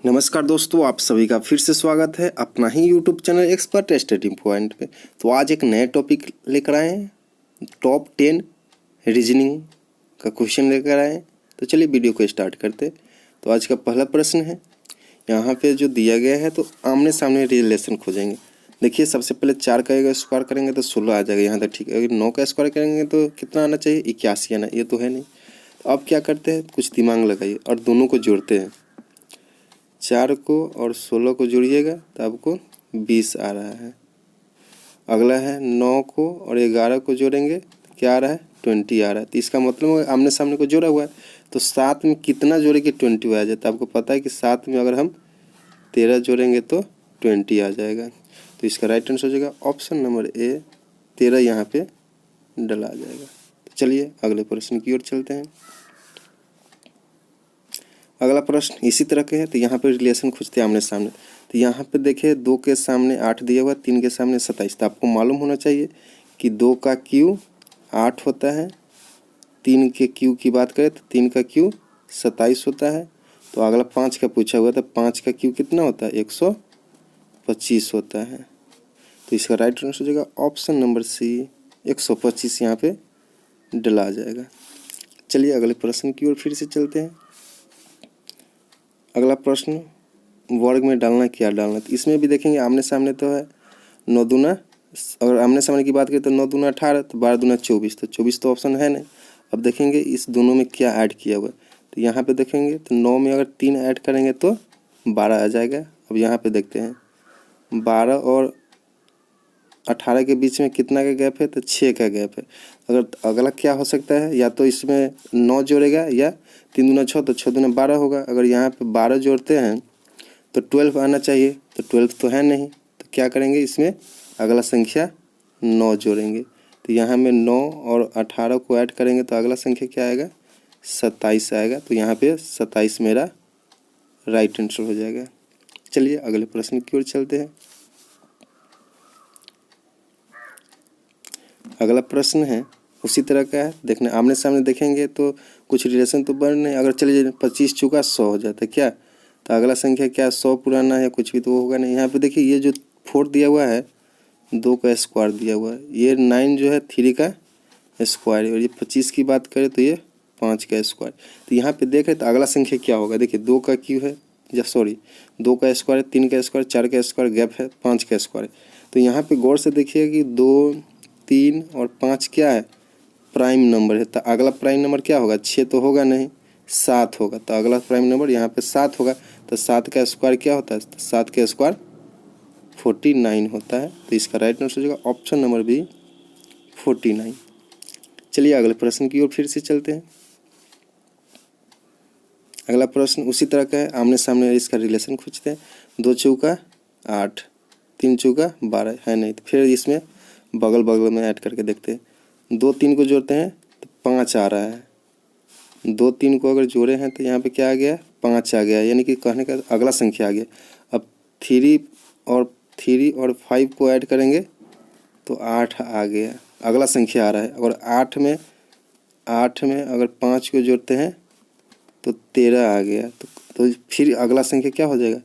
नमस्कार दोस्तों, आप सभी का फिर से स्वागत है अपना ही YouTube channel Expert Study Point पे। तो आज एक नए टॉपिक लेकर आए हैं, टॉप 10 रीजनिंग का क्वेश्चन लेकर आए हैं। तो चलिए वीडियो को स्टार्ट करते। तो आज का पहला प्रश्न है, यहाँ पे जो दिया गया है तो आमने सामने रिलेशन खोजेंगे। देखिए सबसे पहले 4 का स्क्वायर करेंगे तो 16 आ जाएगा, यहाँ तक ठीक है। अगर 9 का स्क्वायर करेंगे तो कितना आना चाहिए, 81 आना, ये तो है नहीं। तो अब क्या करते हैं, कुछ दिमाग लगाइए और दोनों को जोड़ते हैं। 4 को और 16 को जोड़िएगा तो आपको 20 आ रहा है। अगला है 9 को और 11 को जोड़ेंगे तो क्या आ रहा है, 20 आ रहा है। तो इसका मतलब आमने सामने को जोड़ा हुआ है तो साथ में कितना जोड़े कि 20 आ जाए। तो आपको पता है कि साथ में अगर हम 13 जोड़ेंगे तो 20 आ जाएगा। तो इसका राइट आंसर हो जाएगा ऑप्शन नंबर ए, 13 यहाँ पे डला जाएगा। तो चलिए अगले प्रश्न की ओर चलते हैं। अगला प्रश्न इसी तरह के है। तो यहाँ पे रिलेशन खोजते हैं आमने सामने। तो यहाँ पे देखिए 2 के सामने 8 दिया हुआ, 3 के सामने 27। तो आपको मालूम होना चाहिए कि 2 का क्यू 8 होता है, 3 के क्यू की बात करें तो 3 का क्यू 27 होता है। तो अगला 5 का पूछा हुआ था, 5 का क्यू कितना होता है, 125 होता है। तो इसका राइट आंसर हो जाएगा ऑप्शन नंबर सी, 125 यहाँ पे डला जाएगा। चलिए अगले प्रश्न की ओर फिर से चलते हैं। अगला प्रश्न, वर्ग में डालना क्या डालना। तो इसमें भी देखेंगे आमने सामने तो है 9 दूना, अगर आमने सामने की बात करें तो 9 दूना 18, तो 12 दूना 24। तो 24 तो ऑप्शन है नहीं। अब देखेंगे इस दोनों में क्या ऐड किया हुआ है। तो यहाँ पे देखेंगे तो 9 में अगर 3 ऐड करेंगे तो 12 आ जाएगा। अब यहाँ पे देखते हैं 12 और 18 के बीच में कितना का गैप है, तो 6 का गैप है। अगर अगला क्या हो सकता है, या तो इसमें 9 जोड़ेगा या 3 दूना 6, तो 6 दूना 12 होगा। अगर यहाँ पे 12 जोड़ते हैं तो 12 आना चाहिए, तो 12 तो है नहीं। तो क्या करेंगे, इसमें अगला संख्या 9 जोड़ेंगे। तो यहाँ में 9 और 18 को ऐड करेंगे तो अगला संख्या क्या आएगा, 27 आएगा। तो यहाँ पे 27 मेरा राइट आंसर हो जाएगा। चलिए अगले प्रश्न की ओर चलते हैं। अगला प्रश्न है उसी तरह का है, देखने आमने सामने देखेंगे तो कुछ रिलेशन तो बन नहीं। अगर चलिए 25 चुका 100 हो जाता है क्या, तो अगला संख्या क्या 100 पुराना है, कुछ भी तो होगा नहीं। यहाँ पे देखिए ये जो 4 दिया हुआ है, 2 का स्क्वायर दिया हुआ है, ये 9 जो है 3 का स्क्वायर है, और ये 25 की बात करें तो ये 5 का स्क्वायर। तो यहाँ पे देख रहे तो अगला संख्या क्या होगा, देखिए 2 का क्यू है, या सॉरी 2 का स्क्वायर है, 3 का स्क्वायर, 4 का स्क्वायर, गैप है 5 का स्क्वायर है। तो यहाँ पे गौर से देखिए कि 2, 3 और 5 क्या है, प्राइम नंबर है। तो अगला प्राइम नंबर क्या होगा, 6 तो होगा नहीं, 7 होगा। तो अगला प्राइम नंबर यहाँ पे 7 होगा। तो 7 का स्क्वायर क्या होता है, तो 7 का स्क्वायर 49 होता है। तो इसका राइट आंसर हो जाएगा ऑप्शन नंबर बी, 49। चलिए अगले प्रश्न की ओर फिर से चलते हैं। अगला प्रश्न उसी तरह का है, आमने सामने इसका रिलेशन खोजते हैं। 2 चौका 8, 3 चौका 12 है नहीं। तो फिर इसमें बगल बगल में ऐड करके देखते हैं। 2 3 को जोड़ते हैं तो 5 आ रहा है। 2 3 को अगर जोड़े हैं तो यहाँ पे क्या आ गया, 5 आ गया, यानी कि कहने का अगला संख्या आ गया। अब 3 और 5 को ऐड करेंगे तो 8 आ गया, अगला संख्या आ रहा है। और 8 में अगर 5 को जोड़ते हैं तो 13 आ गया। तो फिर अगला संख्या क्या हो जाएगा,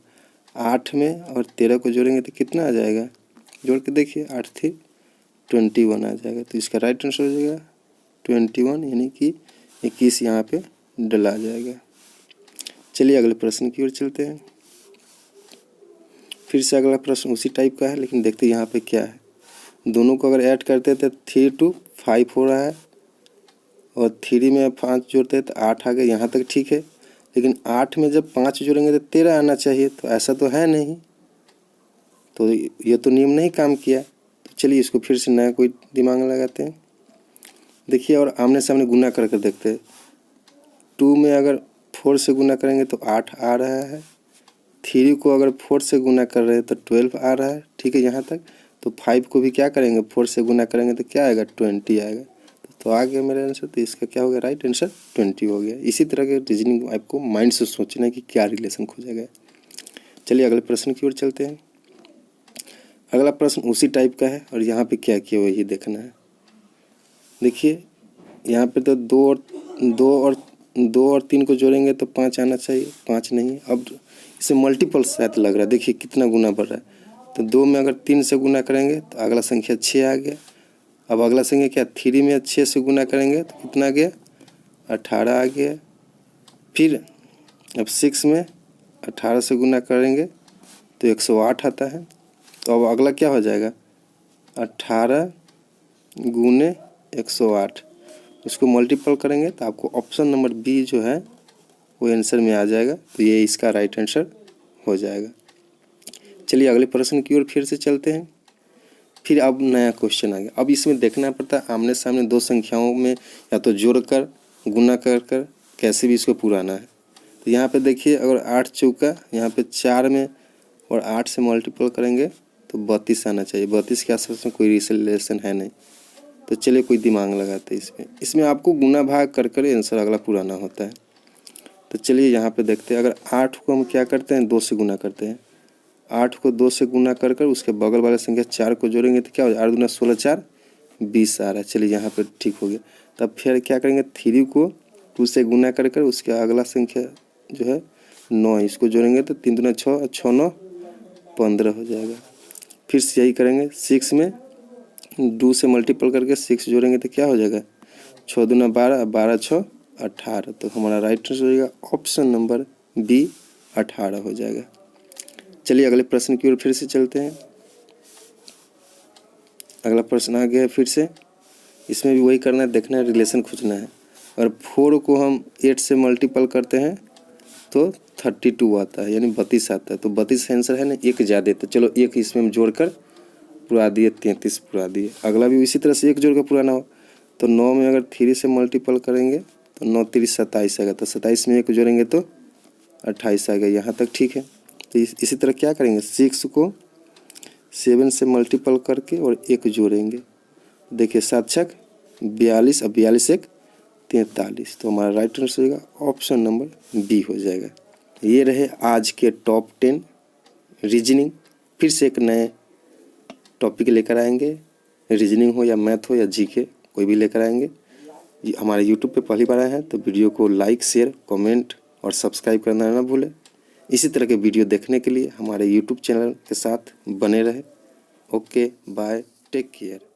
8 में और 13 को जोड़ेंगे तो कितना आ जाएगा, जोड़ के देखिए 8 थी 21 आ जाएगा। तो इसका राइट आंसर हो जाएगा 21, यानी कि 21 यहाँ पे डला जाएगा। चलिए अगले प्रश्न की ओर चलते हैं। फिर से अगला प्रश्न उसी टाइप का है, लेकिन देखते हैं यहाँ पे क्या है। दोनों को अगर ऐड करते हैं तो 3 to 5 हो रहा है, और 3 में 5 जोड़ते हैं तो 8 आ गया, यहाँ तक ठीक है। लेकिन 8 में जब 5 जोड़ेंगे तो 13 आना चाहिए, तो ऐसा तो है नहीं। तो ये तो नियम नहीं काम किया। तो चलिए इसको फिर से नया कोई दिमाग लगाते हैं। देखिए और आमने सामने गुना कर देखते हैं। 2 में अगर 4 से गुना करेंगे तो 8 आ रहा है। 3 को अगर 4 से गुना कर रहे हैं तो 12 आ रहा है, ठीक है यहाँ तक। तो 5 को भी क्या करेंगे, 4 से गुना करेंगे तो क्या आएगा, 20 आएगा। तो आ गया मेरा आंसर। तो इसका क्या हो गया, राइट आंसर 20 हो गया। इसी तरह के रीजनिंग आपको माइंड से सोचना है कि क्या रिलेशन खोजा गया। चलिए अगले प्रश्न की ओर चलते हैं। अगला प्रश्न उसी टाइप का है, और यहाँ पे क्या किया वही देखना है। देखिए यहाँ पे तो 2 और 3 को जोड़ेंगे तो 5 आना चाहिए, 5 नहीं। अब इसमें मल्टीपल शायद लग रहा है, देखिए कितना गुना बढ़ रहा है। तो 2 में अगर 3 से गुना करेंगे तो अगला संख्या 6 आ गया। अब अगला संख्या क्या, 3 में 6 से गुना करेंगे तो कितना आ गया, 18 आ गया। फिर अब 6 में 18 से गुना करेंगे तो 108 आता है। तो अब अगला क्या हो जाएगा, 18 गुने 108, उसको मल्टीपल करेंगे तो आपको ऑप्शन नंबर बी जो है वो आंसर में आ जाएगा। तो ये इसका राइट आंसर हो जाएगा। चलिए अगले प्रश्न की ओर फिर से चलते हैं। फिर अब नया क्वेश्चन आ गया। अब इसमें देखना पड़ता है आमने सामने दो संख्याओं में या तो जोड़कर गुना कर कर कैसे भी इसको पुराना है। तो यहाँ पे देखिए अगर 8 चौका यहाँ पे 4 में और 8 से मल्टीपल करेंगे तो 32 आना चाहिए। 32 के आसपास में कोई रिलेशन है नहीं। तो चलिए कोई दिमाग लगाते हैं इसमें आपको गुना भाग कर कर आंसर अगला पुराना होता है। तो चलिए यहाँ पे देखते हैं, अगर 8 को हम क्या करते हैं 2 से गुना करते हैं। 8 को 2 से गुना कर कर उसके बगल वाले संख्या 4 को जोड़ेंगे तो क्या हो जाए, 8 दूना 16 4 20 आ रहा है। चलिए यहाँ पे ठीक हो गया। तब फिर क्या करेंगे, 3 को 2 से गुना कर कर उसके अगला संख्या जो है 9, इसको जोड़ेंगे तो 3 दूना 6 6 9 15 हो जाएगा। फिर से यही करेंगे, 6 में 2 से मल्टीपल करके 6 जोड़ेंगे तो क्या हो जाएगा, 6 दूना 12 12 6 18। तो हमारा राइट आंसर हो जाएगा ऑप्शन नंबर बी 18 हो जाएगा। चलिए अगले प्रश्न की ओर फिर से चलते हैं। अगला प्रश्न आ गया है फिर से। इसमें भी वही करना है, देखना है, रिलेशन खोजना है। अगर 4 को हम 8 से मल्टीपल करते हैं तो 32 आता है, यानी 32 आता है। तो 32 आंसर है ना, एक ज़्यादा। तो चलो एक इसमें हम जोड़कर पुरा दिए, 33 पुरा दिए। अगला भी इसी तरह से एक जोड़ कर पुराना हो। तो 9 में अगर 3 से मल्टीपल करेंगे तो 9 3 27 आएगा। तो 27 में एक जोड़ेंगे तो 28 आएगा। यहाँ तक ठीक है। तो इसी तरह क्या करेंगे, 6 को 7 से मल्टीपल करके और एक जोड़ेंगे। देखिए 7 छक 42 और 42 एक 43। तो हमारा राइट आंसर हो जाएगा ऑप्शन नंबर बी हो जाएगा। ये रहे आज के टॉप 10 रीजनिंग। फिर से एक नए टॉपिक लेकर आएंगे, रीजनिंग हो या मैथ हो या जीके, कोई भी लेकर आएंगे। हमारे यूट्यूब पे पहली बार आए हैं तो वीडियो को लाइक शेयर कमेंट और सब्सक्राइब करना ना भूलें। इसी तरह के वीडियो देखने के लिए हमारे यूट्यूब चैनल के साथ बने रहे। Okay bye, take care.